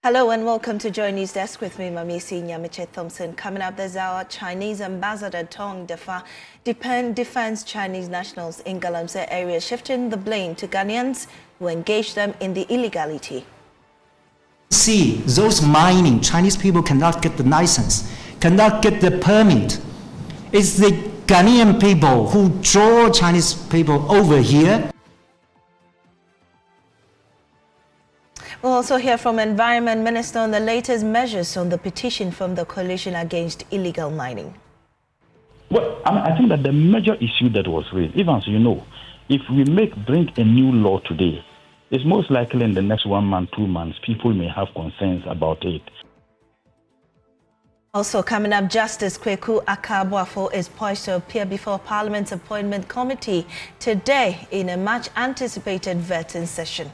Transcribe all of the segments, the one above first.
Hello and welcome to Joy News Desk with me, Mamisi Nyamiche Thompson. Coming up this hour, Chinese Ambassador Tong Defa defends Chinese nationals in Galamsey area, shifting the blame to Ghanaians who engage them in the illegality. See, those mining, Chinese people cannot get the license, cannot get the permit. It's the Ghanaian people who draw Chinese people over here. We'll also hear from Environment Minister on the latest measures on the petition from the Coalition Against Illegal Mining. Well, I think that the major issue that was raised, even as you know, if we bring a new law today, it's most likely in the next 1 month, 2 months, people may have concerns about it. Also coming up, Justice Kweku Akabuafo is poised to appear before Parliament's Appointment Committee today in a much-anticipated vetting session.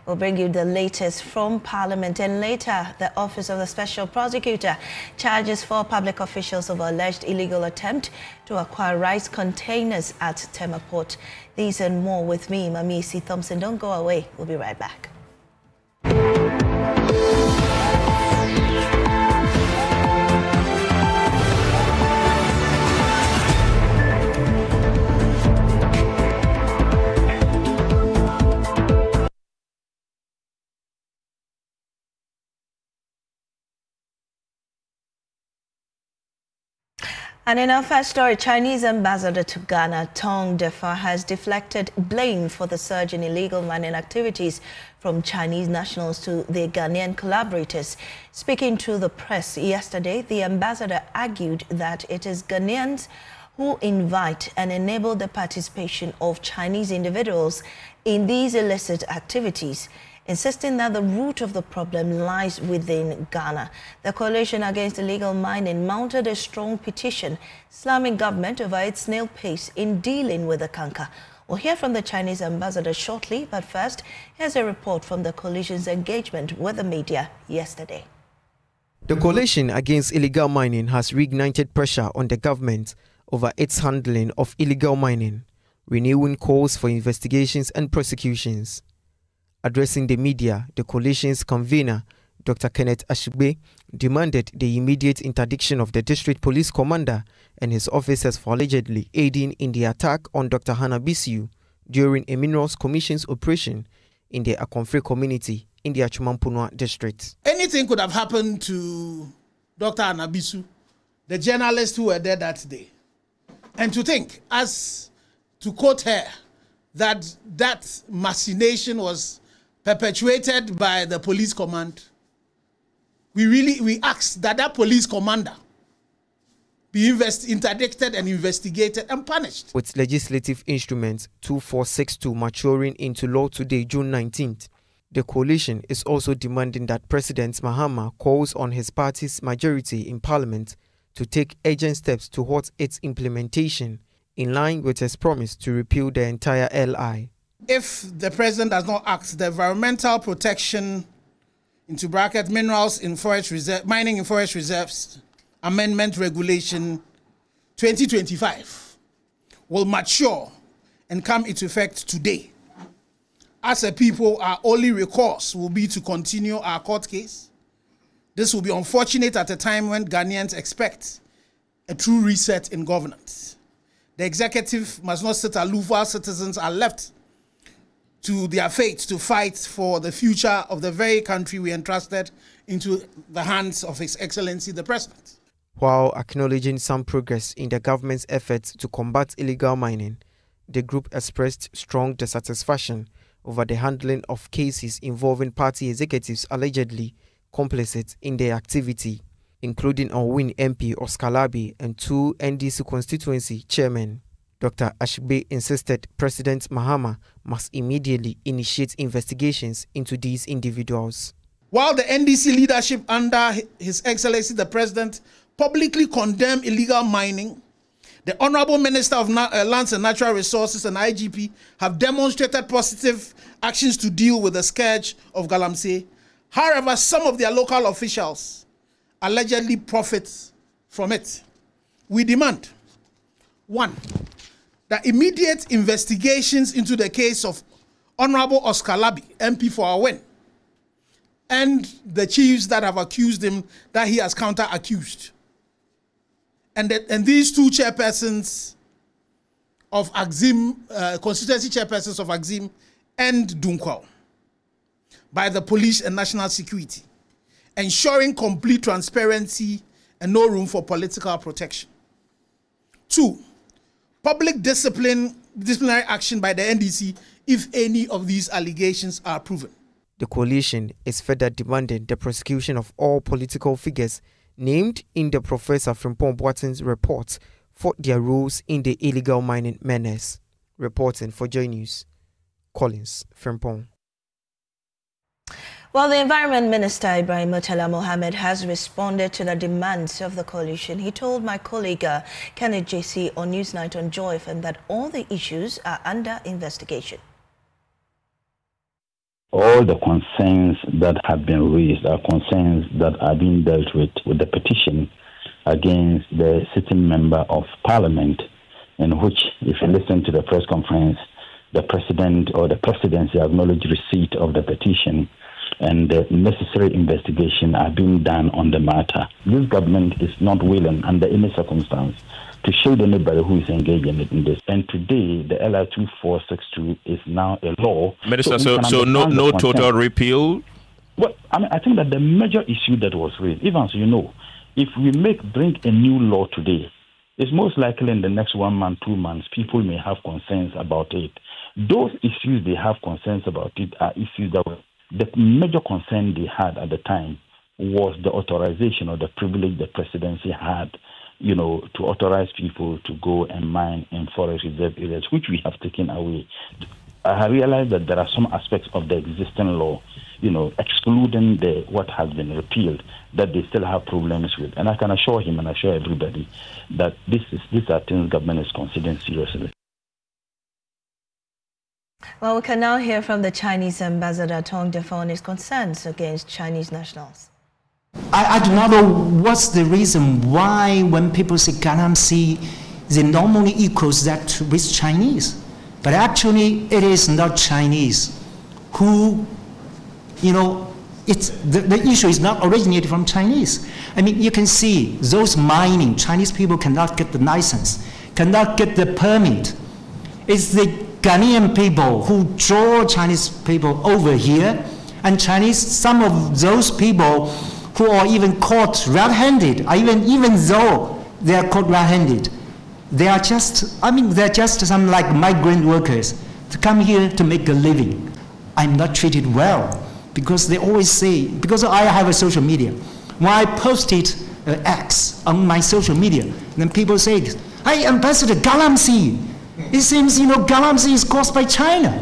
We'll bring you the latest from Parliament, and later the Office of the Special Prosecutor charges 4 public officials of alleged illegal attempt to acquire rice containers at Tema Port. These and more with me, Mamisi Thompson. Don't go away. We'll be right back. And in our first story, Chinese ambassador to Ghana, Tong Defa, has deflected blame for the surge in illegal mining activities from Chinese nationals to their Ghanaian collaborators. Speaking to the press yesterday, the ambassador argued that it is Ghanaians who invite and enable the participation of Chinese individuals in these illicit activities, insisting that the root of the problem lies within Ghana. The Coalition Against Illegal Mining mounted a strong petition slamming government over its snail pace in dealing with the canker. We'll hear from the Chinese ambassador shortly, but first, here's a report from the coalition's engagement with the media yesterday. The Coalition Against Illegal Mining has reignited pressure on the government over its handling of illegal mining, renewing calls for investigations and prosecutions. Addressing the media, the coalition's convener, Dr. Kenneth Ashigbe, demanded the immediate interdiction of the district police commander and his officers for allegedly aiding in the attack on Dr. Hannah Bisiu during a Minerals Commission's operation in the Akonfre community in the Achumampunwa district. Anything could have happened to Dr. Hannah Bisiu, the journalists who were there that day. And to think, as to quote her, that machination was perpetuated by the police command. We asked that police commander be interdicted and investigated and punished. With legislative instruments 2462 maturing into law today, June 19th, the coalition is also demanding that President Mahama calls on his party's majority in parliament to take urgent steps towards its implementation, in line with his promise to repeal the entire LI. If the president does not act, the Environmental Protection into bracket Minerals in Forest Reserve, Mining in Forest Reserves Amendment Regulation 2025 will mature and come into effect today. As a people, our only recourse will be to continue our court case. This will be unfortunate at a time when Ghanaians expect a true reset in governance. The executive must not sit aloof while citizens are left to their fate to fight for the future of the very country we entrusted into the hands of His Excellency the President. While acknowledging some progress in the government's efforts to combat illegal mining, the group expressed strong dissatisfaction over the handling of cases involving party executives allegedly complicit in their activity, including Onwin MP Oscar Labi and 2 NDC constituency chairmen. Dr. Ashigbe insisted President Mahama must immediately initiate investigations into these individuals. While the NDC leadership under His Excellency the President publicly condemned illegal mining, the Honorable Minister of Lands and Natural Resources and IGP have demonstrated positive actions to deal with the scourge of Galamsey. However, some of their local officials allegedly profit from it. We demand, 1, that immediate investigations into the case of Honorable Oscar Labi, MP for Onwin, and the chiefs that have accused him that he has counter-accused. And these two chairpersons of Axim, constituency chairpersons of Axim and Dunkwao, by the police and national security, ensuring complete transparency and no room for political protection. 2, public disciplinary action by the NDC if any of these allegations are proven. The coalition is further demanding the prosecution of all political figures named in the Professor Frimpong Boateng's report for their roles in the illegal mining menace. Reporting for Joy News, Collins Frimpong. Well, the Environment Minister Ibrahim Murtala Mohammed has responded to the demands of the coalition. He told my colleague Kenneth JC on Newsnight on Joy FM that all the issues are under investigation. All the concerns that have been raised are concerns that are being dealt with the petition against the sitting member of parliament, in which, if you listen to the press conference, the president or the presidency acknowledged receipt of the petition and the necessary investigation are being done on the matter. This government is not willing under any circumstance to shield anybody who is engaged in this. And today, the LI 2462 is now a law. Minister, so no total repeal? Well, I think that the major issue that was raised, even as you know, if we bring a new law today, it's most likely in the next 1 month, 2 months, people may have concerns about it. Those issues they have concerns about it are issues that the major concern they had at the time was the authorization or the privilege the presidency had, to authorize people to go and mine in forest reserve areas, which we have taken away. I have realized that there are some aspects of the existing law, excluding what has been repealed, that they still have problems with. And I can assure him and assure everybody that these are things government is considering seriously. Well, we can now hear from the Chinese ambassador Tong Defa on his concerns against Chinese nationals. I do not know what's the reason why when people say Ghanaians, they normally equals that with Chinese. But actually, it is not Chinese who, the issue is not originated from Chinese. I mean, you can see those mining, Chinese people cannot get the license, cannot get the permit. It's the Ghanaian people who draw Chinese people over here, and some of those people who are even caught red-handed, even though they are caught red-handed, they're just some like migrant workers to come here to make a living. I'm not treated well because they always say, because I have a social media, when I posted X on my social media, then people say, "Hey, Ambassador Galamsey, it seems Galamsey is caused by China.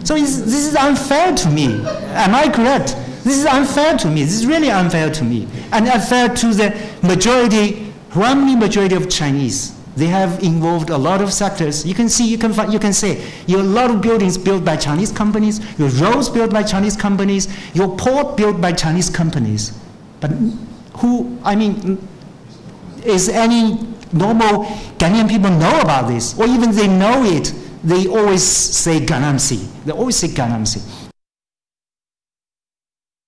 So this is unfair to me. Am I correct? This is unfair to me. This is really unfair to me, and unfair to the overwhelming majority of Chinese. They have involved a lot of sectors. You can see, you can say, a lot of buildings built by Chinese companies, your roads built by Chinese companies, your port built by Chinese companies. But is any normal Ghanaian people know about this? Or even they know it, they always say Ghanaians. They always say Ghanaians.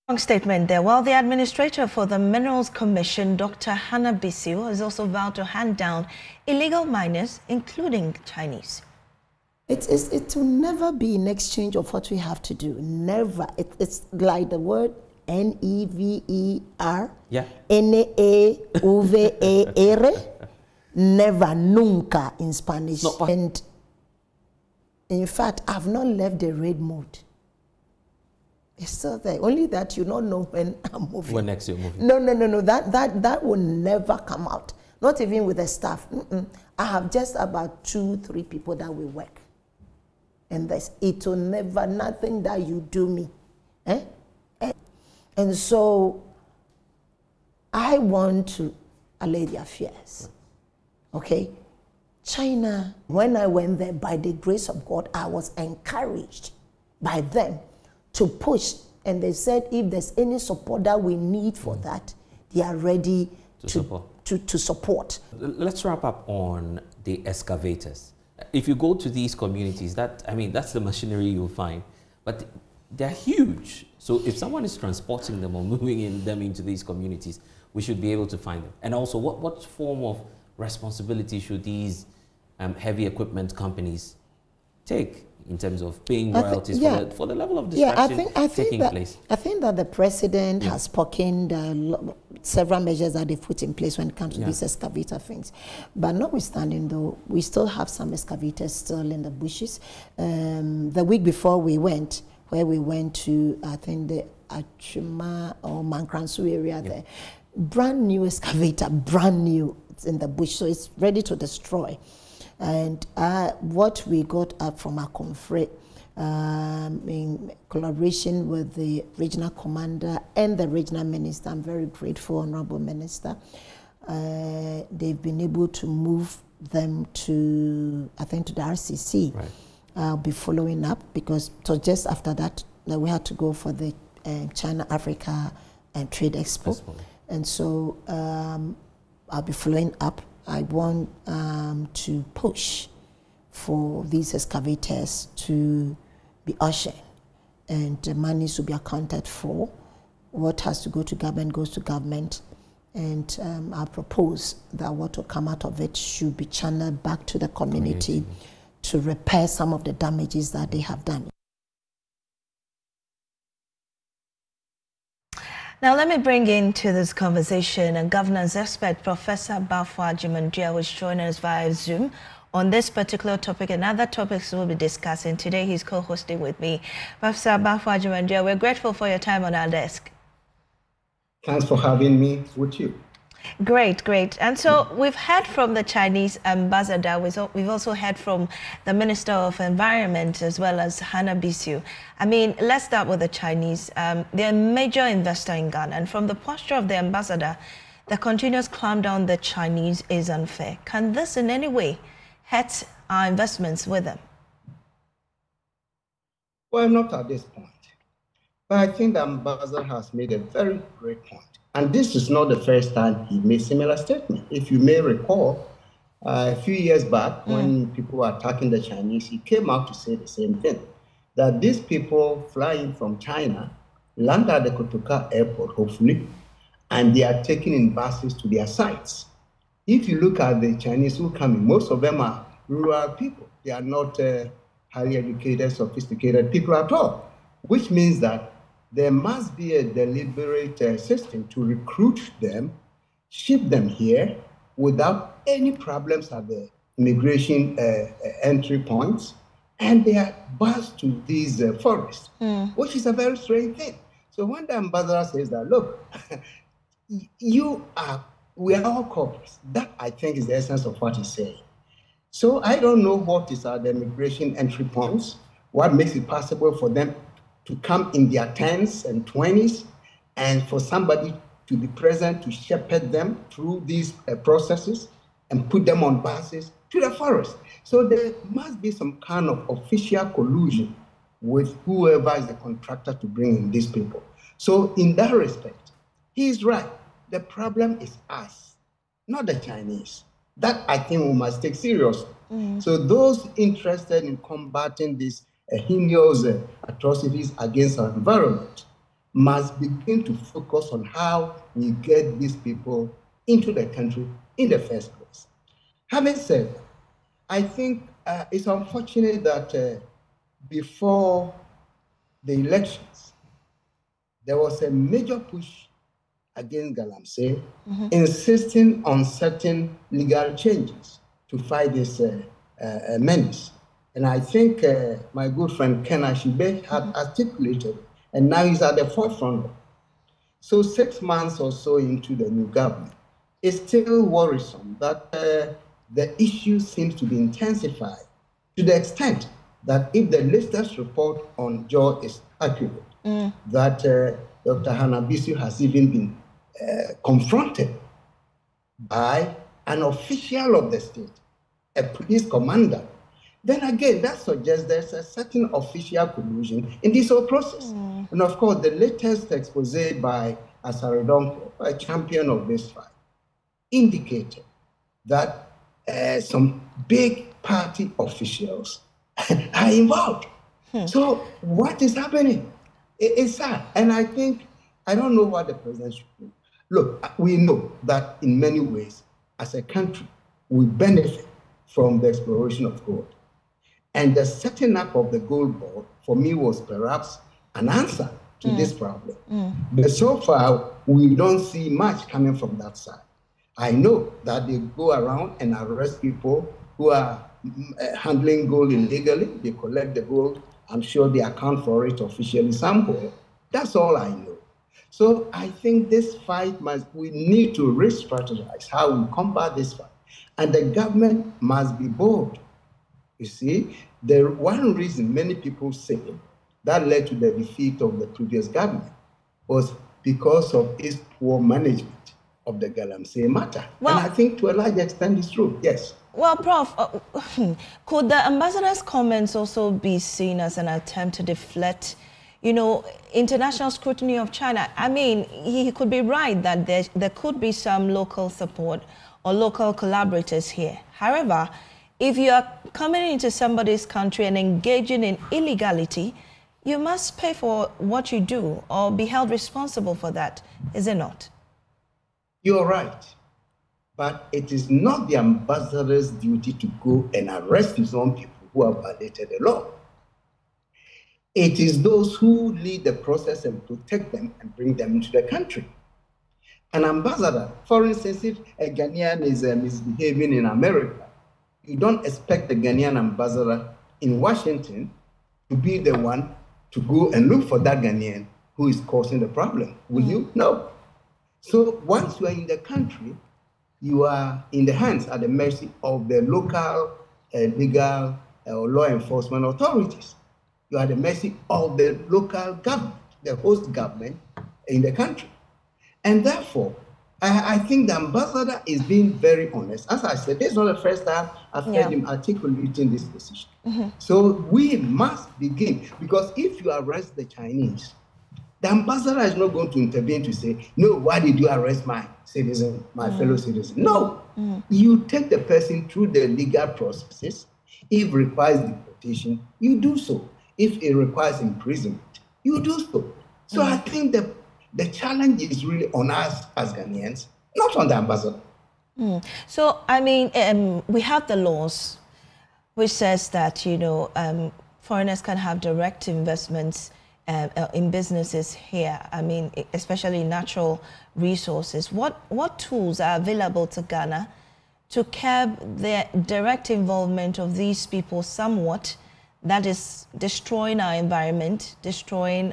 Long statement there. Well, the administrator for the Minerals Commission, Dr. Hannah Bisiu, has also vowed to hand down illegal miners, including Chinese. It will never be in exchange of what we have to do. Never. It's like the word NEVER. Yeah. NEVER. Never, nunca in Spanish. And in fact, I've not left the raid mode. It's still there. Only that you don't know when I'm moving. When next you're moving? No. That will never come out. Not even with the staff. I have just about 2-3 people that will work. And it will never, nothing that you do me. And so I want to allay their fears. Okay? China, when I went there, by the grace of God, I was encouraged by them to push, and they said if there's any support that we need for that, they are ready to support. Let's wrap up on the excavators. If you go to these communities, that's the machinery you'll find. But they're huge. So if someone is transporting them or moving them into these communities, we should be able to find them. And also, what form of responsibility should these heavy equipment companies take in terms of paying royalties for the level of destruction taking place? I think that the president has spoken several measures that they've put in place when it comes to these excavator things. But notwithstanding, though, we still have some excavators still in the bushes. The week before we went, where we went to, I think, the Achuma or Mankransu area there, brand new excavator, brand new, it's in the bush, so it's ready to destroy. And what we got up from our confrere, in collaboration with the regional commander and the regional minister, I'm very grateful, Honorable Minister, they've been able to move them to, I think, to the RCC. Right. I'll be following up, because so just after that we had to go for the China-Africa Trade Expo. And so I'll be following up. I want to push for these excavators to be ushered, and the money to be accounted for. What has to go to government goes to government, and I propose that what will come out of it should be channeled back to the community to repair some of the damages that they have done. Now, let me bring into this conversation a governance expert, Professor Bafo Agyeman-Duah, who is joining us via Zoom on this particular topic and other topics we'll be discussing. Today, he's co-hosting with me. Professor Bafo Agyeman-Duah, we're grateful for your time on our desk. Thanks for having me with you. Great, great. And so we've heard from the Chinese ambassador. We've also heard from the Minister of Environment as well as Hannah Bissue. I mean, let's start with the Chinese. They're a major investor in Ghana. And from the posture of the ambassador, the continuous clamp down on the Chinese is unfair. Can this in any way hurt our investments with them? Well, not at this point. But I think the ambassador has made a very great point. And this is not the first time he made similar statement. If you may recall, a few years back, when people were attacking the Chinese, he came out to say the same thing, that these people flying from China land at the Kotoka airport, hopefully, and they are taken in buses to their sites. If you look at the Chinese who come in, most of them are rural people. They are not highly educated, sophisticated people at all, which means that there must be a deliberate system to recruit them, ship them here without any problems at the immigration entry points, and they are bused to these forests, which is a very strange thing. So when the ambassador says that, look, we are all corporates, that I think is the essence of what he's saying. So I don't know what is at the immigration entry points, what makes it possible for them to come in their 10s and 20s, and for somebody to be present to shepherd them through these processes and put them on buses to the forest. So there must be some kind of official collusion with whoever is the contractor to bring in these people. So in that respect, he is right. The problem is us, not the Chinese. That I think we must take seriously. So those interested in combating these heinous atrocities against our environment must begin to focus on how we get these people into the country in the first place. Having said that, I think it's unfortunate that before the elections, there was a major push against Galamsey, insisting on certain legal changes to fight this menace. And I think my good friend Ken Ashibe had articulated, and now he's at the forefront. So 6 months or so into the new government, it's still worrisome that the issue seems to be intensified to the extent that if the latest report on Jaw is accurate, that Dr. Hannah Bissue has even been confronted by an official of the state, a police commander, then again, that suggests there's a certain official collusion in this whole process. And of course, the latest expose by Asaredonko, a champion of this fight, indicated that some big party officials are involved. So what is happening? It's sad. And I think, I don't know what the president should do. Look, we know that in many ways, as a country, we benefit from the exploration of gold. And the setting up of the gold board, for me, was perhaps an answer to this problem. But so far, we don't see much coming from that side. I know that they go around and arrest people who are handling gold illegally. They collect the gold. I'm sure they account for it officially somewhere. That's all I know. So I think this fight we need to re-strategize how we combat this fight. And the government must be bold. You see, the one reason many people say that led to the defeat of the previous government was because of its poor management of the Galamsey matter. Well, and I think to a large extent it's true, yes. Well, Prof, could the ambassador's comments also be seen as an attempt to deflect, international scrutiny of China? I mean, he could be right that there could be some local support or local collaborators here. However, if you are coming into somebody's country and engaging in illegality, you must pay for what you do or be held responsible for that, is it not? You're right. But it is not the ambassador's duty to go and arrest his own people who have violated the law. It is those who lead the process and protect them and bring them into the country. An ambassador, for instance, if a Ghanaian is misbehaving in America, you don't expect the Ghanaian ambassador in Washington to be the one to go and look for that Ghanaian who is causing the problem. Will you? No. So once you are in the country, you are in the hands, at the mercy of the local legal or law enforcement authorities. You are at the mercy of the local government, the host government in the country. And therefore, I think the ambassador is being very honest. As I said, this is not the first time I've heard him articulating this position. So we must begin, because if you arrest the Chinese, the ambassador is not going to intervene to say, no, why did you arrest my citizen, my fellow citizen? No. You take the person through the legal processes. If it requires deportation, you do so. If it requires imprisonment, you do so. So I think the challenge is really on us as Ghanaians, not on the ambassador. So, I mean, we have the laws which says that, foreigners can have direct investments in businesses here. I mean, especially natural resources. What tools are available to Ghana to curb the direct involvement of these people somewhat, that is destroying our environment, destroying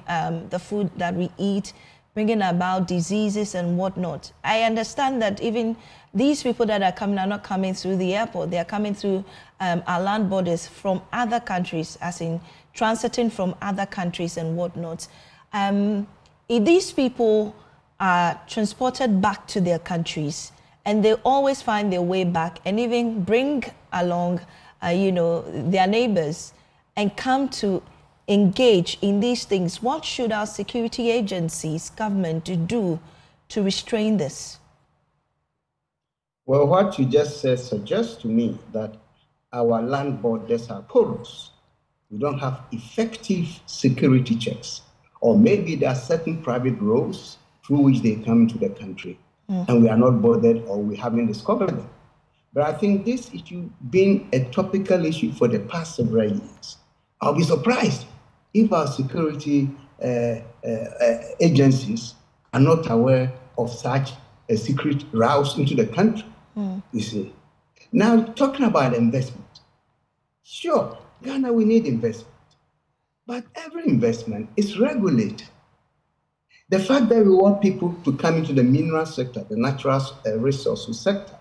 the food that we eat, bringing about diseases and whatnot? I understand that even these people that are coming are not coming through the airport. They are coming through our land borders from other countries, as in transiting from other countries and whatnot. If these people are transported back to their countries, and they always find their way back and even bring along, their neighbors and come to engage in these things, what should our security agencies, government, do to restrain this? Well, what you just said suggests to me that our land borders are porous. We don't have effective security checks. Or maybe there are certain private roads through which they come into the country, and we are not bothered, or we haven't discovered them. But I think this issue being a topical issue for the past several years, I'll be surprised if our security agencies are not aware of such a secret routes into the country, you see. Now, talking about investment, sure, Ghana, we need investment. But every investment is regulated. The fact that we want people to come into the mineral sector, the natural resources sector,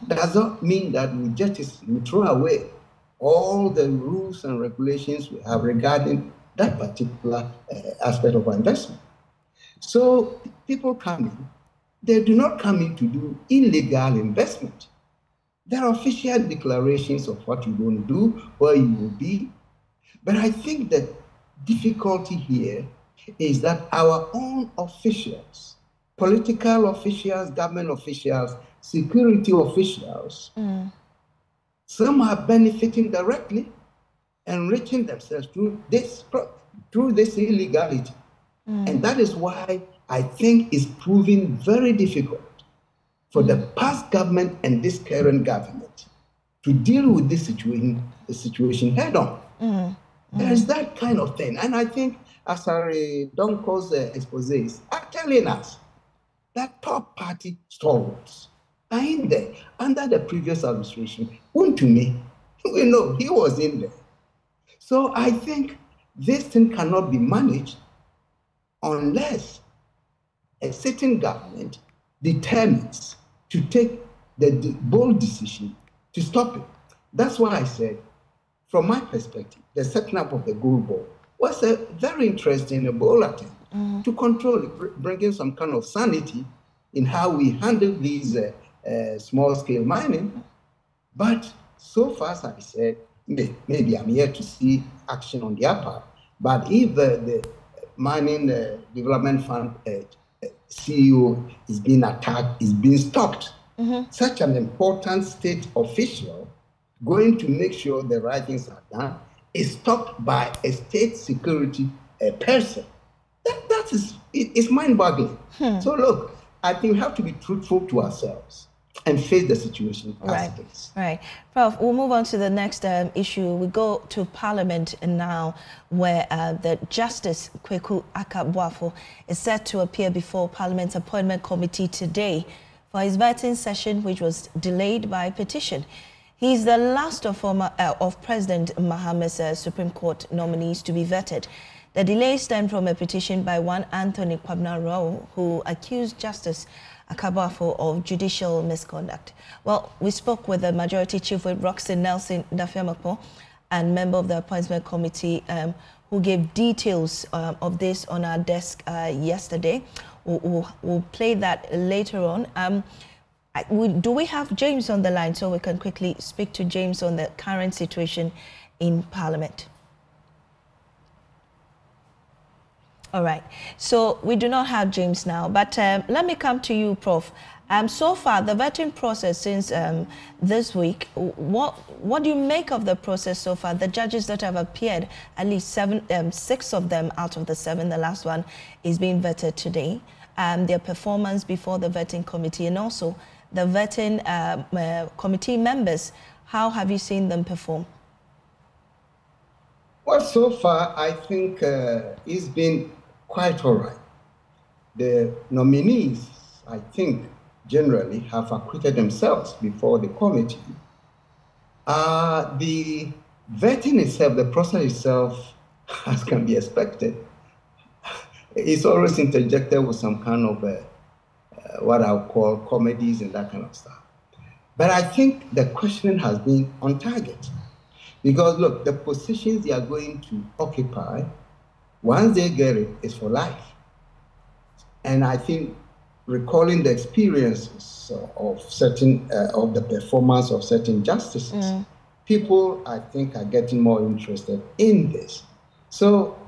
does not mean that we throw away all the rules and regulations we have regarding that particular aspect of our investment. So people come in, they do not come in to do illegal investment. There are official declarations of what you're going to do, where you will be. But I think the difficulty here is that our own officials, political officials, government officials, security officials, some are benefiting directly, enriching themselves through this illegality. And that is why I think it's proving very difficult for the past government and this current government to deal with this situation head on. There is that kind of thing. And I think Asari Donko's exposés are telling us that top party stalwarts are in there under the previous administration. Untumi, we know he was in there. So I think this thing cannot be managed unless a sitting government determines to take the bold decision to stop it. That's why I said, from my perspective, the setting up of the gold board was a very interesting and bold attempt to control it, bringing some kind of sanity in how we handle these small-scale mining. But so far, as I said, maybe I'm here to see action on their part. But if the Mining Development Fund CEO is being attacked, is being stopped, such an important state official going to make sure the right things are done is stopped by a state security person. That is, it's mind-boggling. So look, I think we have to be truthful to ourselves and face the situation as it is. Right. Prof, we'll move on to the next issue. We go to Parliament now, where the Justice Kweku Akabuafo is set to appear before Parliament's Appointment Committee today for his vetting session, which was delayed by petition. He's the last of President Mahama's Supreme Court nominees to be vetted. The delay stemmed from a petition by one Anthony Kwabena, who accused Justice Akabuafo of judicial misconduct. Well, we spoke with the Majority Chief Whip Roxanne Nelson Dafiamakpo and member of the Appointment Committee who gave details of this on our desk yesterday. We'll play that later on. Do we have James on the line so we can quickly speak to James on the current situation in Parliament? All right. So we do not have James now, but let me come to you, Prof. So far, the vetting process since this week, what do you make of the process so far? The judges that have appeared, at least 6 of them out of the 7, the last one is being vetted today. Their performance before the vetting committee and also the vetting committee members, how have you seen them perform? Well, so far, I think it's been quite all right. The nominees, I think, generally have acquitted themselves before the committee. The vetting itself, the process itself, as can be expected, is always interjected with some kind of what I'll call comedies and that kind of stuff. But I think the questioning has been on target. Because look, the positions they are going to occupy, once they get it, is for life. And I think recalling the experiences of certain, of the performance of certain justices, people, I think, are getting more interested in this. So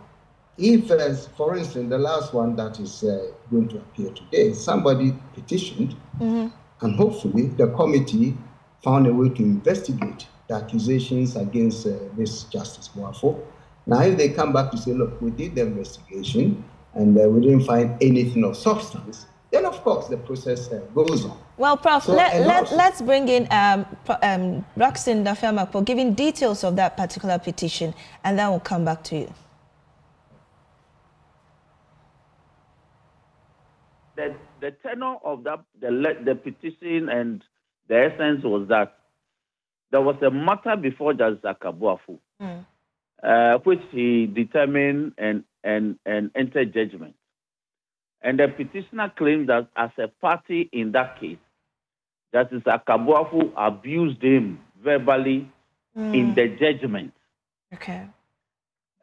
if, for instance, the last one that is going to appear today, somebody petitioned, and hopefully the committee found a way to investigate the accusations against this Justice Boafo. Now, if they come back to say, look, we did the investigation and we didn't find anything of substance, then of course the process goes on. Well, Prof, So, let's bring in Roxanne Dafiamakpo giving details of that particular petition, and then we'll come back to you. The tenor of that, the petition and the essence was that there was a matter before Justice Akabuafo, which he determined and entered judgment. And the petitioner claimed that as a party in that case, Justice Akabuafo abused him verbally in the judgment. Okay.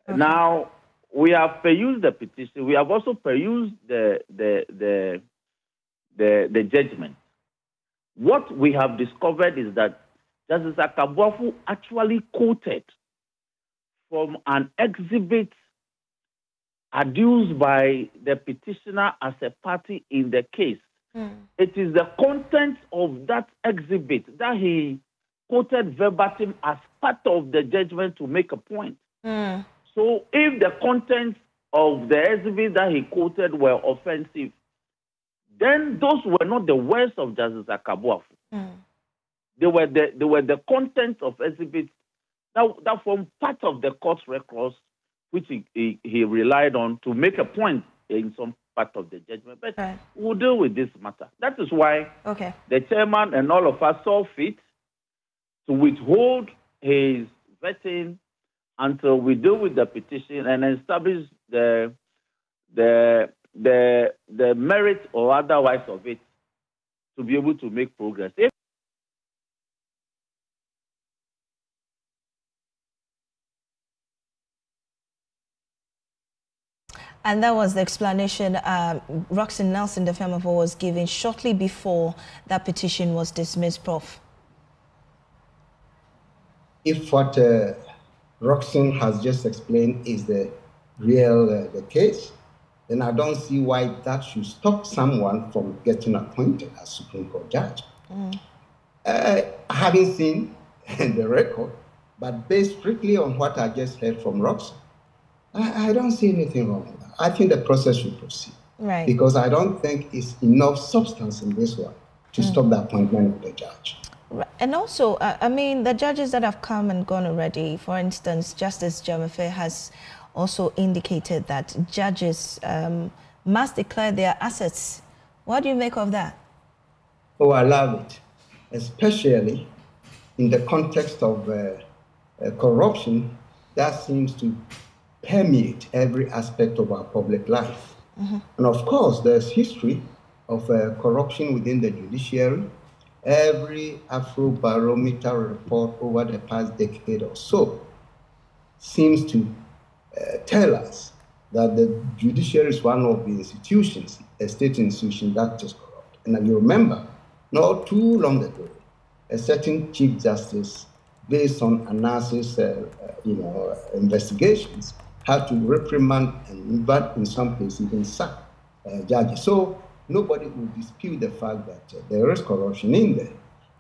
Now, we have perused the petition. We have also perused the judgment. What we have discovered is that Justice Akabuafo actually quoted from an exhibit adduced by the petitioner as a party in the case. It is the content of that exhibit that he quoted verbatim as part of the judgment to make a point. So if the content of the exhibits that he quoted were offensive, then those were not the words of Justice Akabuafu. They were the content of exhibits that formed part of the court's records, which he relied on to make a point in some part of the judgment. But we'll deal with this matter. That is why the chairman and all of us saw fit to withhold his vetting until we deal with the petition and establish the merit or otherwise of it to be able to make progress. And that was the explanation Roxanne Nelson, the firm was giving shortly before that petition was dismissed, Prof. If what Roxanne has just explained is the real the case, then I don't see why that should stop someone from getting appointed as Supreme Court judge. I haven't seen the record, but based strictly on what I just heard from Roxanne, I don't see anything wrong with that. I think the process should proceed. Right. Because I don't think it's enough substance in this one to stop the appointment of the judge. And also, I mean, the judges that have come and gone already, for instance, Justice Jamafe has also indicated that judges must declare their assets. What do you make of that? Oh, I love it, especially in the context of corruption that seems to permeate every aspect of our public life. And of course, there's history of corruption within the judiciary. Every Afrobarometer report over the past decade or so seems to tell us that the judiciary is one of the institutions, a state institution that is corrupt. And you remember, not too long ago, a certain Chief Justice, based on analysis, investigations, had to reprimand and in some cases even sack judges. So nobody will dispute the fact that there is corruption in there.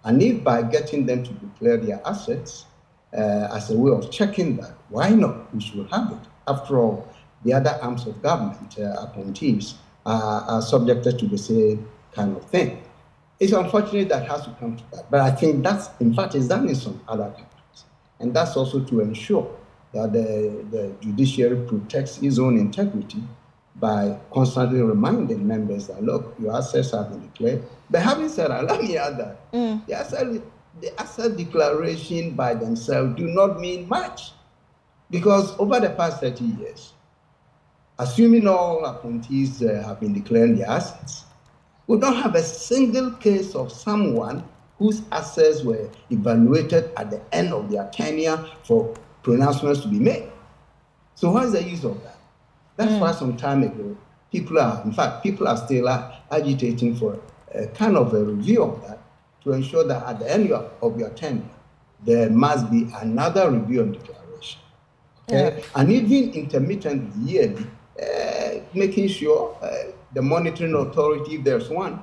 And if by getting them to declare their assets as a way of checking that, why not? We should have it. After all, the other arms of government, appointees, are subjected to the same kind of thing. It's unfortunate that has to come to that. But I think that's, in fact, is done in some other countries. And that's also to ensure that the judiciary protects its own integrity by constantly reminding members that, look, your assets have been declared. But having said that, let me add that the asset declaration by themselves do not mean much. Because over the past 30 years, assuming all appointees have been declaring their assets, we don't have a single case of someone whose assets were evaluated at the end of their tenure for pronouncements to be made. So what's the use of that? That's why some time ago, people are still agitating for a kind of a review of that to ensure that at the end of your tenure, there must be another review and declaration. Okay? And even intermittently, yearly, making sure the monitoring authority, if there's one,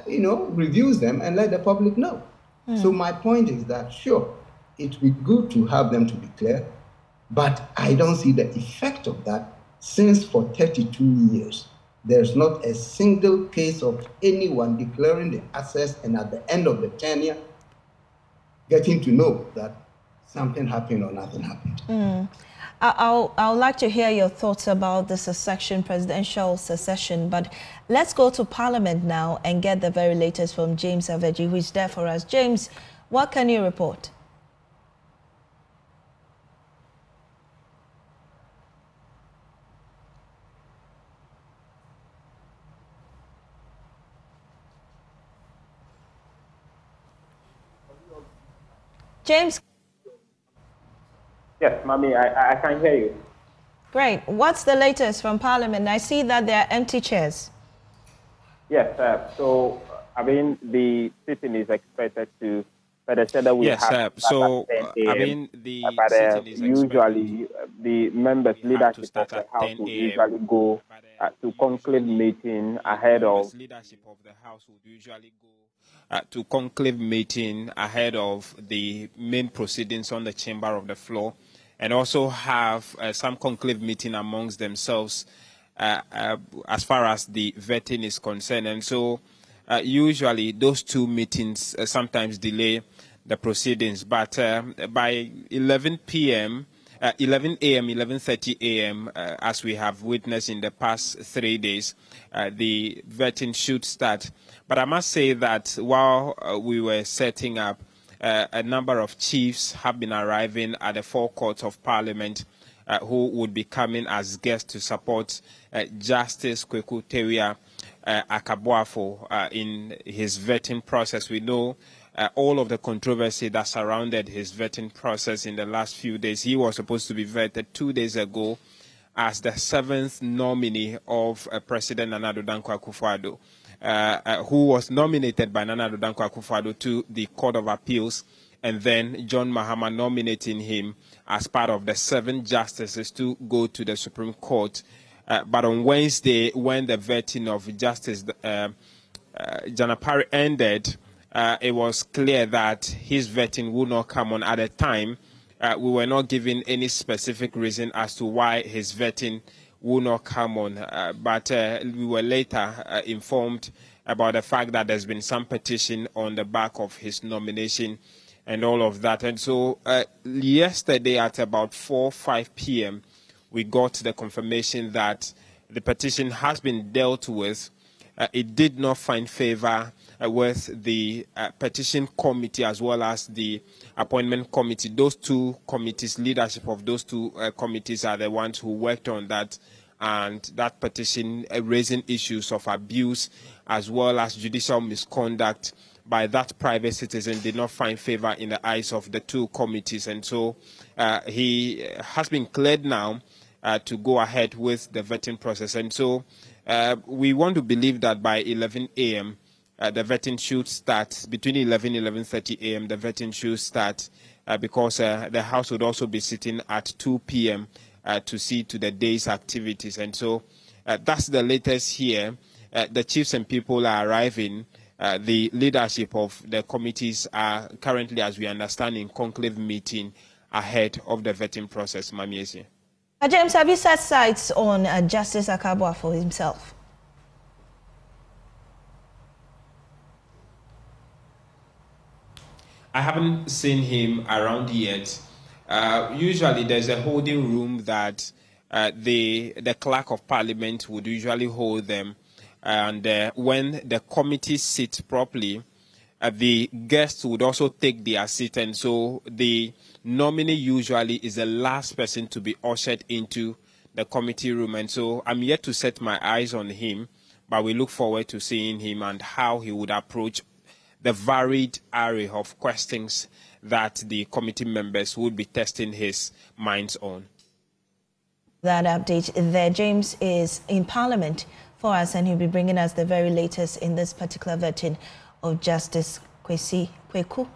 reviews them and let the public know. So my point is that, sure, it would be good to have them to declare, but I don't see the effect of that since for 32 years, there's not a single case of anyone declaring the assets and at the end of the tenure, getting to know that something happened or nothing happened. I would like to hear your thoughts about the presidential succession, but let's go to Parliament now and get the very latest from James Aveji, who is there for us. James, what can you report? James? Yes, Mami, I can hear you. Great. What's the latest from Parliament? I see that there are empty chairs. Yes, so, I mean, the sitting is expected to, but I said that we have so, I mean, the sitting is usually the members' leadership of the House will usually go to conclave meeting ahead of to conclave meeting ahead of the main proceedings on the chamber of the floor. and also have some conclave meeting amongst themselves as far as the vetting is concerned. And so usually those two meetings sometimes delay the proceedings, but by 11 p.m., 11 a.m., 11:30 a.m., as we have witnessed in the past 3 days, the vetting should start. But I must say that while we were setting up, a number of chiefs have been arriving at the forecourt of Parliament who would be coming as guests to support Justice Kweku Tewia Akabuafo in his vetting process. We know all of the controversy that surrounded his vetting process in the last few days. He was supposed to be vetted 2 days ago as the 7th nominee of President Nana Addo Dankwa Akufo-Addo, who was nominated by Nana Addo Dankwa Akufo-Addo to the Court of Appeals, and then John Mahama nominating him as part of the 7 justices to go to the Supreme Court. But on Wednesday, when the vetting of Justice Janapari ended, it was clear that his vetting would not come on at the time. We were not given any specific reason as to why his vetting would not come on, but we were later informed about the fact that there's been some petition on the back of his nomination and all of that. And so yesterday at about 4-5 p.m., we got the confirmation that the petition has been dealt with. It did not find favor with the petition committee as well as the appointment committee. Those two committees, leadership of those two committees are the ones who worked on that, and that petition raising issues of abuse as well as judicial misconduct by that private citizen did not find favor in the eyes of the two committees. And so he has been cleared now to go ahead with the vetting process. And so we want to believe that by 11 a.m., the vetting should start. Between 11 and 11:30 a.m., the vetting should start because the House would also be sitting at 2 p.m. To see to the day's activities. And so that's the latest here. The chiefs and people are arriving. The leadership of the committees are currently, as we understand, in conclave meeting ahead of the vetting process. Mamiesi. James, have you set sights on Justice Akabuafo himself? I haven't seen him around yet. Usually there's a holding room that the clerk of parliament would usually hold them. And when the committee sits properly, the guests would also take their seat. And so the nominee usually is the last person to be ushered into the committee room. And so I'm yet to set my eyes on him, but we look forward to seeing him and how he would approach the varied array of questions that the committee members would be testing his minds on. That update there, James is in Parliament for us, and he'll be bringing us the very latest in this particular vetting of Justice Kweku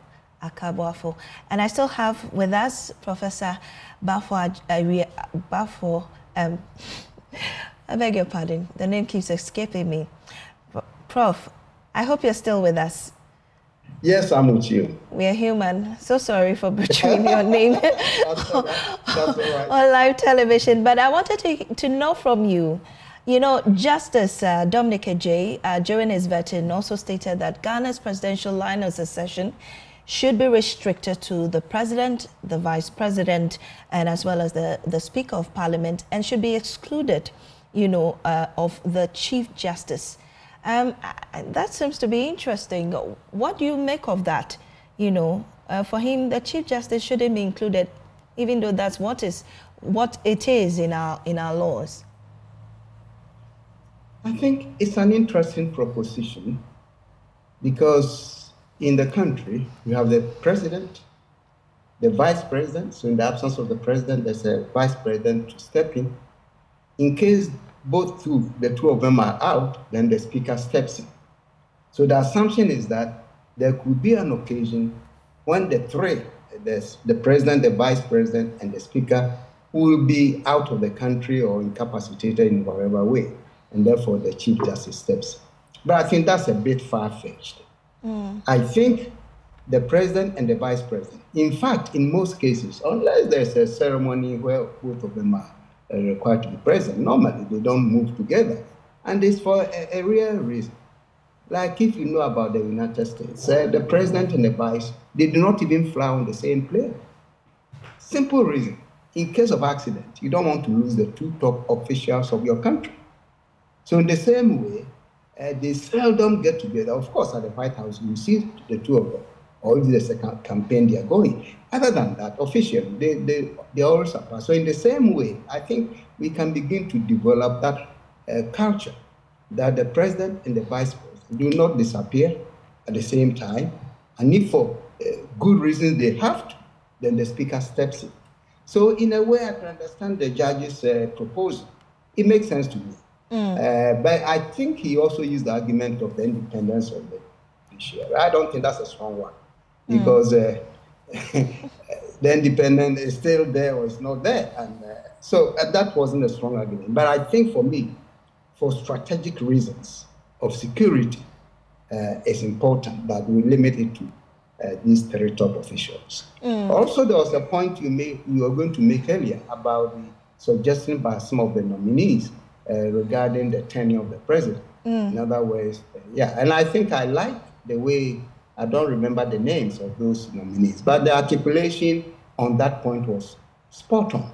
Akabuafo. And I still have with us Professor Bafo. I beg your pardon, the name keeps escaping me. Prof, I hope you're still with us. Yes, I'm with you. We are human. So sorry for butchering your name That's all right. on live television. But I wanted to know from you, you know, Justice Dominic Ejay, during his vetting, also stated that Ghana's presidential line of succession should be restricted to the president, the vice president, and as well as the Speaker of Parliament, and should be excluded, you know, of the Chief Justice. That seems to be interesting. What do you make of that? You know, for him, the Chief Justice shouldn't be included, even though that's what it is in our laws. I think it's an interesting proposition because in the country, you have the president, the vice president. So in the absence of the president, there's a vice president to step in. In case the two of them are out, then the speaker steps in. So the assumption is that there could be an occasion when the three, the president, the vice president, and the speaker will be out of the country or incapacitated in whatever way, and therefore the Chief Justice steps in. But I think that's a bit far-fetched. I think the president and the vice president. In fact, in most cases, unless there's a ceremony where both of them are required to be present, normally they don't move together. And it's for a real reason. Like if you know about the United States, the president and the vice, they do not even fly on the same plane. Simple reason. In case of accident, you don't want to lose the two top officials of your country. So in the same way, they seldom get together. Of course, at the White House, you see the two of them, or if there's a campaign they are going. Other than that, officially, they always apart. So in the same way, I think we can begin to develop that culture that the president and the vice president do not disappear at the same time. And if for good reasons they have to, then the speaker steps in. So in a way, I can understand the judge's proposal. It makes sense to me. But I think he also used the argument of the independence of the judiciary. I don't think that's a strong one, because the independence is still there or it's not there. And so that wasn't a strong argument. But I think for me, for strategic reasons of security, it's important that we limit it to these three top officials. Also, there was a point you were going to make earlier about the suggestion by some of the nominees regarding the tenure of the president. In other words, and I think I like the way, I don't remember the names of those nominees, but the articulation on that point was spot on,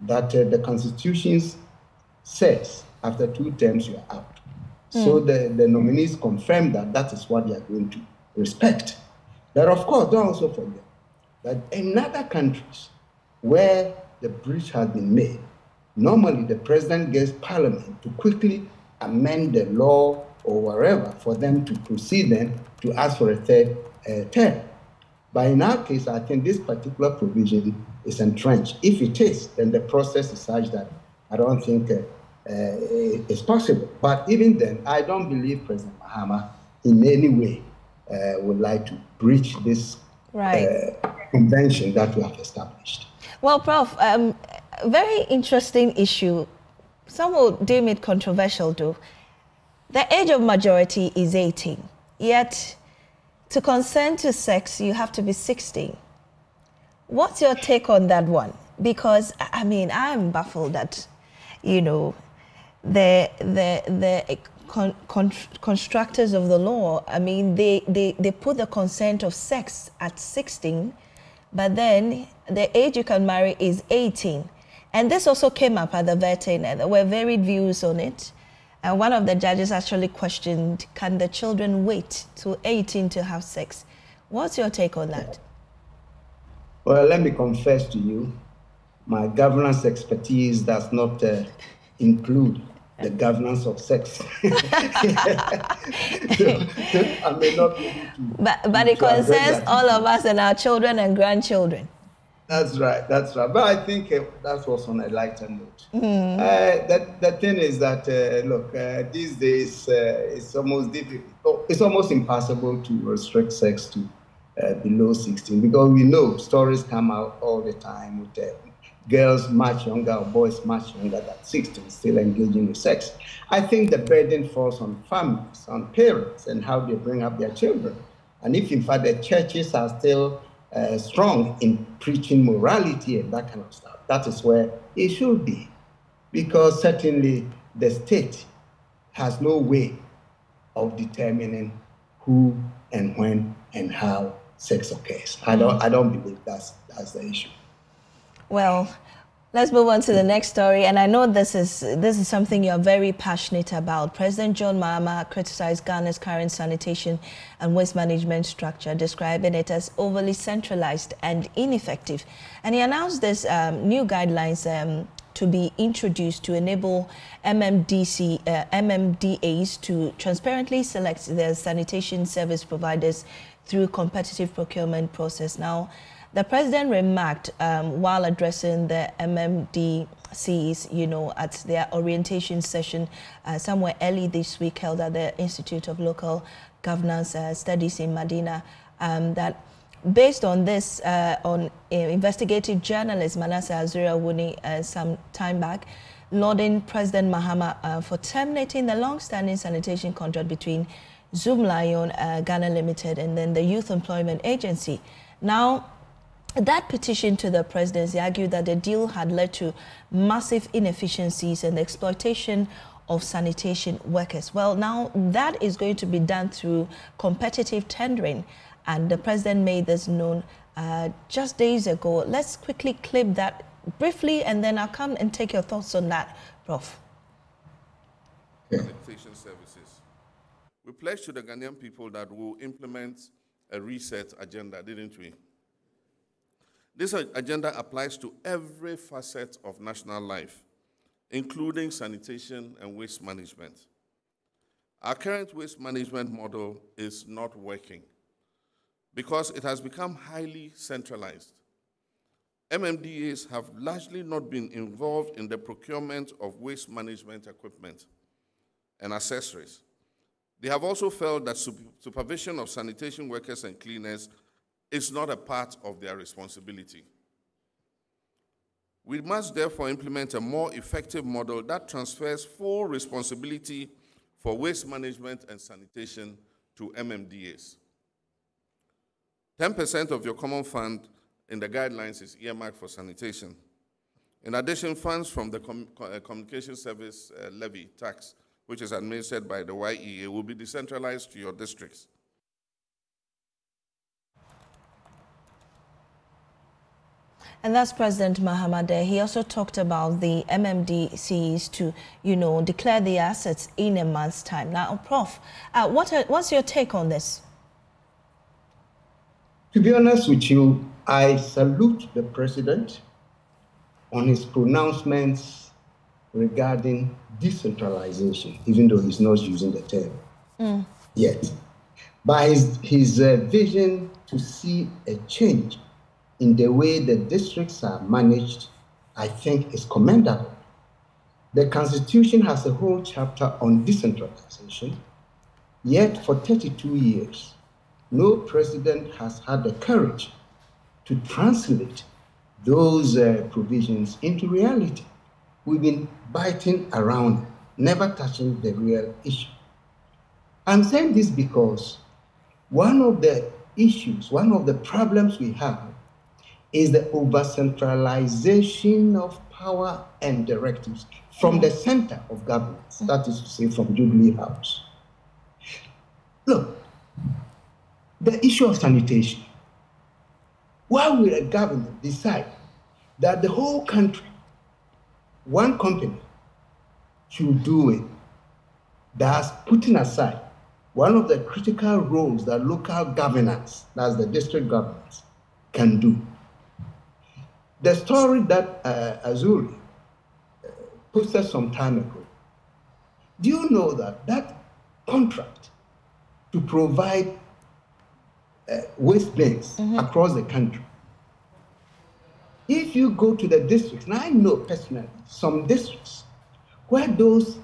that the Constitution says after 2 terms you are out. So the nominees confirmed that that is what they are going to respect. But of course, don't also forget that in other countries where the breach has been made, normally the president gets parliament to quickly amend the law or wherever for them to proceed then to ask for a third term. But in our case, I think this particular provision is entrenched. If it is, then the process is such that I don't think it's possible. But even then, I don't believe President Mahama in any way would like to breach this convention that we have established. Well, Prof, very interesting issue. Some will deem it controversial, though. The age of majority is 18, yet to consent to sex, you have to be 16. What's your take on that one? Because, I mean, I'm baffled that, you know, the constructors of the law, I mean, they put the consent of sex at 16, but then the age you can marry is 18. And this also came up at the vetting, and there were varied views on it. And one of the judges actually questioned, can the children wait till 18 to have sex? What's your take on that? Well, let me confess to you, my governance expertise does not include the governance of sex. So I may not be able to. But it concerns all of us and our children and grandchildren. That's right. But I think that was on a lighter note. The thing is that, look, these days it's almost difficult. It's almost impossible to restrict sex to below 16, because we know stories come out all the time with girls much younger or boys much younger than 16 still engaging with sex. I think the burden falls on families, on parents, and how they bring up their children. And if, in fact, the churches are still strong in preaching morality and that kind of stuff, that is where it should be. Because certainly the state has no way of determining who and when and how sex occurs. I don't believe that's the issue. Well, let's move on to the next story. And I know this is something you're very passionate about. President John Mahama criticized Ghana's current sanitation and waste management structure, describing it as overly centralized and ineffective. And he announced this new guidelines to be introduced to enable MMDAs to transparently select their sanitation service providers through competitive procurement process. Now, the president remarked while addressing the MMDCs, you know, at their orientation session somewhere early this week held at the Institute of Local Governance Studies in Medina, that based on this, on investigative journalist Manasseh Azura Wuni some time back, lauding President Mahama for terminating the long-standing sanitation contract between Zoom Lion Ghana Limited, and then the Youth Employment Agency. Now, that petition to the presidency argued that the deal had led to massive inefficiencies and the exploitation of sanitation workers. Well, now that is going to be done through competitive tendering, and the president made this known just days ago. Let's quickly clip that briefly, and then I'll come and take your thoughts on that, Prof. Sanitation services. We pledged to the Ghanaian people that we'll implement a reset agenda, didn't we? This agenda applies to every facet of national life, including sanitation and waste management. Our current waste management model is not working because it has become highly centralized. MMDAs have largely not been involved in the procurement of waste management equipment and accessories. They have also felt that supervision of sanitation workers and cleaners is not a part of their responsibility. We must therefore implement a more effective model that transfers full responsibility for waste management and sanitation to MMDAs. 10% of your common fund in the guidelines is earmarked for sanitation. In addition, funds from the Communication Service Levy tax, which is administered by the YEA, will be decentralized to your districts. And that's President Mahamadeh. He also talked about the MMDCs to, declare the assets in a month's time. Now, Prof, what's your take on this? To be honest with you, I salute the president on his pronouncements regarding decentralization, even though he's not using the term yet. But his vision to see a change in the way the districts are managed, I think is commendable. The Constitution has a whole chapter on decentralization, yet for 32 years, no president has had the courage to translate those provisions into reality. We've been biting around, never touching the real issue. I'm saying this because one of the issues, one of the problems we have is the over-centralization of power and directives from the center of governance, that is to say, from Jubilee House. Look, the issue of sanitation. Why will a government decide that the whole country, one company, should do it, thus putting aside one of the critical roles that local governance, that's the district governance, can do? The story that Azuri posted some time ago, do you know that that contract to provide waste bins across the country, if you go to the districts, and I know personally some districts where those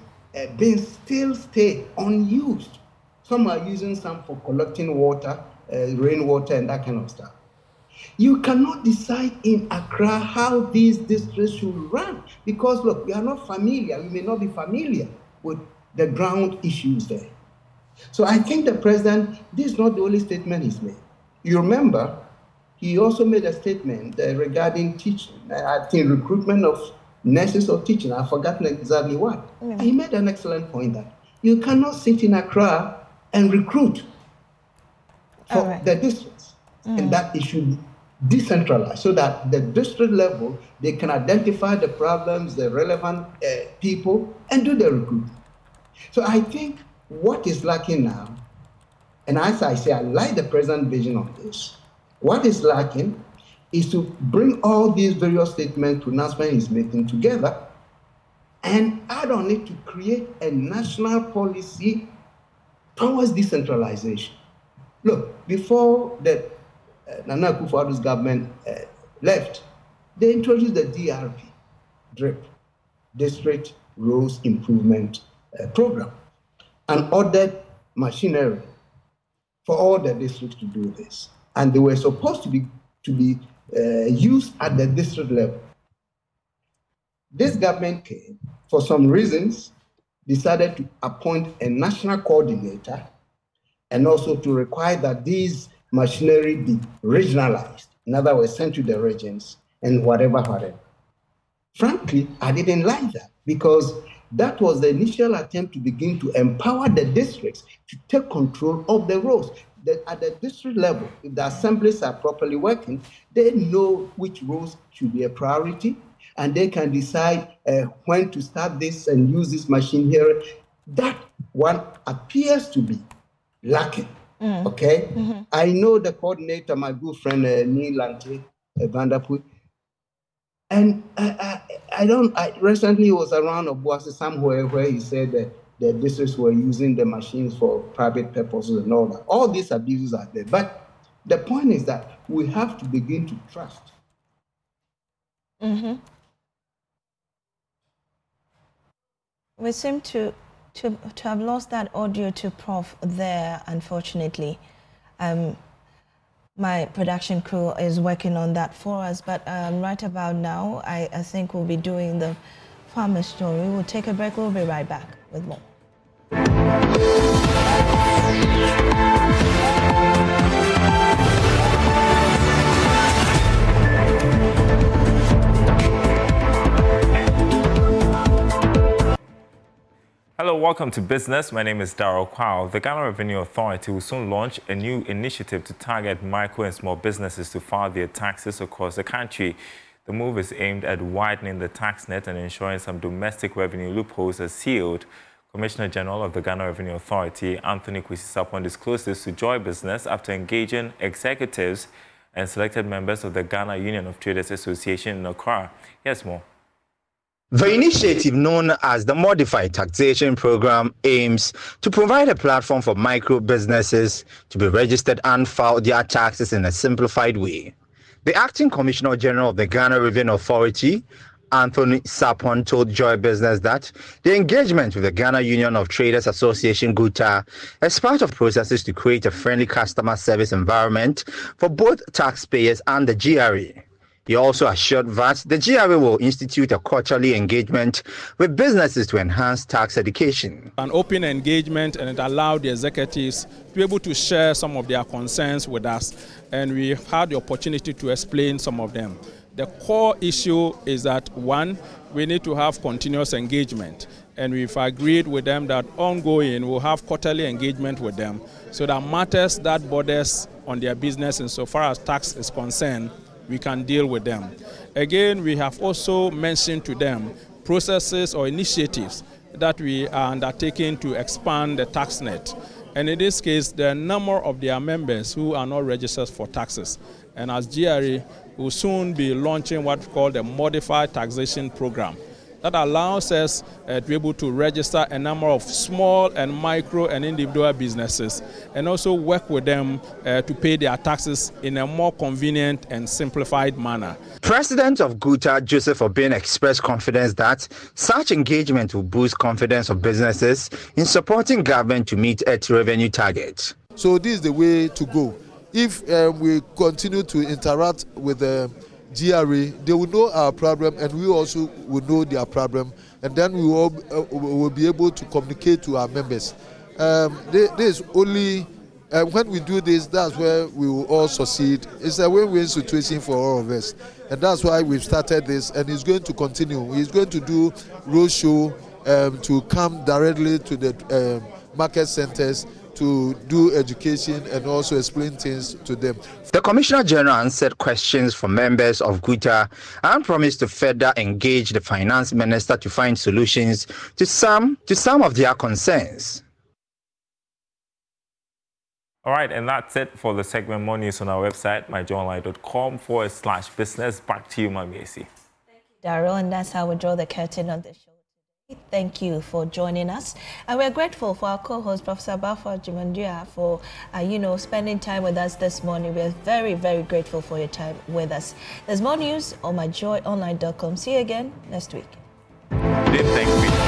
bins still stay unused. Some are using some for collecting water, rainwater and that kind of stuff. You cannot decide in Accra how these districts should run because, look, we are not familiar. We may not be familiar with the ground issues there. So I think the president, this is not the only statement he's made. You remember, he also made a statement regarding teaching. I think recruitment of nurses or teaching. I've forgotten exactly what. Yeah. He made an excellent point that you cannot sit in Accra and recruit for the districts. And that it should decentralize so that the district level, they can identify the problems, the relevant people, and do the recruitment. So I think what is lacking now, and as I say, I like the president's vision on this. What is lacking is to bring all these various statements to announcement he's making together and add on it to create a national policy towards decentralization. Look, before the Nana Akufo-Addo's government left, they introduced the DRP, DRIP, District Roads Improvement Program, and ordered machinery for all the districts to do this. And they were supposed to be used at the district level. This government came, for some reasons, decided to appoint a national coordinator and also to require that these machinery be regionalized, in other words, sent to the regions and whatever. Frankly, I didn't like that because that was the initial attempt to begin to empower the districts to take control of the roads. At the district level, if the assemblies are properly working, they know which roads should be a priority, and they can decide when to start this and use this machine here. That one appears to be lacking. Okay? I know the coordinator, my good friend Neil Lante Vanderpool, and I recently was around Obuasi somewhere where he said that the districts were using the machines for private purposes and all that. All these abuses are there. But the point is that we have to begin to trust. We seem to have lost that audio to Prof there, unfortunately. My production crew is working on that for us, but right about now, I think we'll be doing the farmer story. We'll take a break. We'll be right back with more. Hello, welcome to Business. My name is Darrell Kwao. The Ghana Revenue Authority will soon launch a new initiative to target micro and small businesses to file their taxes across the country. The move is aimed at widening the tax net and ensuring some domestic revenue loopholes are sealed. Commissioner General of the Ghana Revenue Authority, Anthony Kwesi-Sapon, disclosed this to Joy Business after engaging executives and selected members of the Ghana Union of Traders Association in Accra. Here's more. The initiative, known as the Modified Taxation Program, aims to provide a platform for micro businesses to be registered and file their taxes in a simplified way. The Acting Commissioner General of the Ghana Revenue Authority, Anthony Sapon, told Joy Business that the engagement with the Ghana Union of Traders Association (GUTA) is part of processes to create a friendly customer service environment for both taxpayers and the GRA. He also assured that the GRA will institute a quarterly engagement with businesses to enhance tax education. An open engagement, and it allowed the executives to be able to share some of their concerns with us, and we had the opportunity to explain some of them. The core issue is that, one, we need to have continuous engagement, and we've agreed with them that ongoing we'll have quarterly engagement with them, so that matters that borders on their business insofar as tax is concerned, we can deal with them. Again, we have also mentioned to them processes or initiatives that we are undertaking to expand the tax net. And in this case, there are a number of their members who are not registered for taxes. And as GRA, will soon be launching what we call the Modified Taxation Program. That allows us to be able to register a number of small and micro and individual businesses, and also work with them to pay their taxes in a more convenient and simplified manner. President of GUTA, Joseph Obin, expressed confidence that such engagement will boost confidence of businesses in supporting government to meet its revenue targets. So this is the way to go. If we continue to interact with the GRA, they will know our problem, and we also will know their problem, and then we will be able to communicate to our members. This only when we do this, that's where we will all succeed. It's a win-win situation for all of us, and that's why we've started this, and it's going to continue. He's going to do roadshow to come directly to the market centers to do education and also explain things to them. The Commissioner General answered questions from members of GUTA and promised to further engage the Finance Minister to find solutions to some of their concerns. All right, and that's it for the segment. More news on our website, myjournline.com/business. Back to you, Mami AC. Thank you, Darrell, and that's how we draw the curtain on the show. Thank you for joining us, and we're grateful for our co-host Professor Bafo Jumandia for spending time with us this morning. We're very, very grateful for your time with us. There's more news on myjoyonline.com. See you again next week. Thank you.